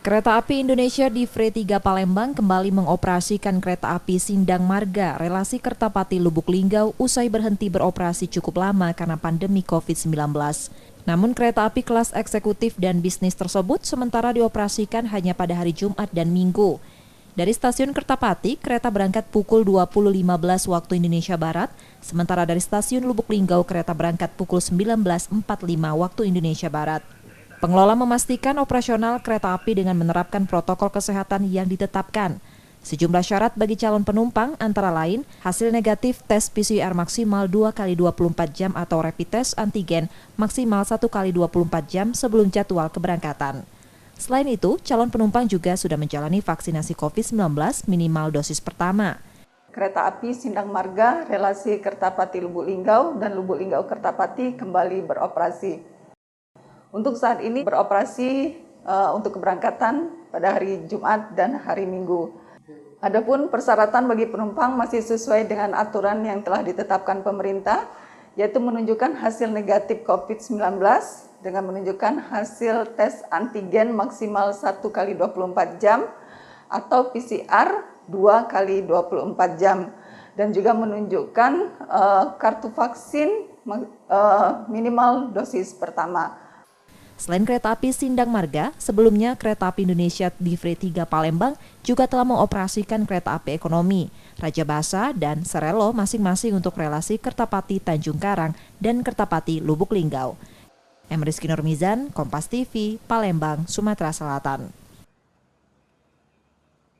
Kereta Api Indonesia di Divre 3 Palembang kembali mengoperasikan kereta api Sindang Marga relasi Kertapati Lubuk Linggau usai berhenti beroperasi cukup lama karena pandemi COVID-19. Namun kereta api kelas eksekutif dan bisnis tersebut sementara dioperasikan hanya pada hari Jumat dan Minggu. Dari stasiun Kertapati, kereta berangkat pukul 20.15 waktu Indonesia Barat, sementara dari stasiun Lubuk Linggau kereta berangkat pukul 19.45 waktu Indonesia Barat. Pengelola memastikan operasional kereta api dengan menerapkan protokol kesehatan yang ditetapkan. Sejumlah syarat bagi calon penumpang antara lain hasil negatif tes PCR maksimal 2 kali 24 jam atau rapid test antigen maksimal 1 kali 24 jam sebelum jadwal keberangkatan. Selain itu, calon penumpang juga sudah menjalani vaksinasi COVID-19 minimal dosis pertama. Kereta api Sindang Marga relasi Kertapati Lubuk Linggau dan Lubuk Linggau Kertapati kembali beroperasi. Untuk saat ini beroperasi untuk keberangkatan pada hari Jumat dan hari Minggu. Adapun persyaratan bagi penumpang masih sesuai dengan aturan yang telah ditetapkan pemerintah, yaitu menunjukkan hasil negatif COVID-19 dengan menunjukkan hasil tes antigen maksimal 1 kali 24 jam atau PCR 2 kali 24 jam dan juga menunjukkan kartu vaksin minimal dosis pertama. Selain kereta api Sindang Marga, sebelumnya Kereta Api Indonesia di Divre 3 Palembang juga telah mengoperasikan kereta api ekonomi, Raja Basa dan Serelo masing-masing untuk relasi Kertapati Tanjung Karang dan Kertapati Lubuk Linggau. Rizky Nurmizan, Kompas TV, Palembang, Sumatera Selatan.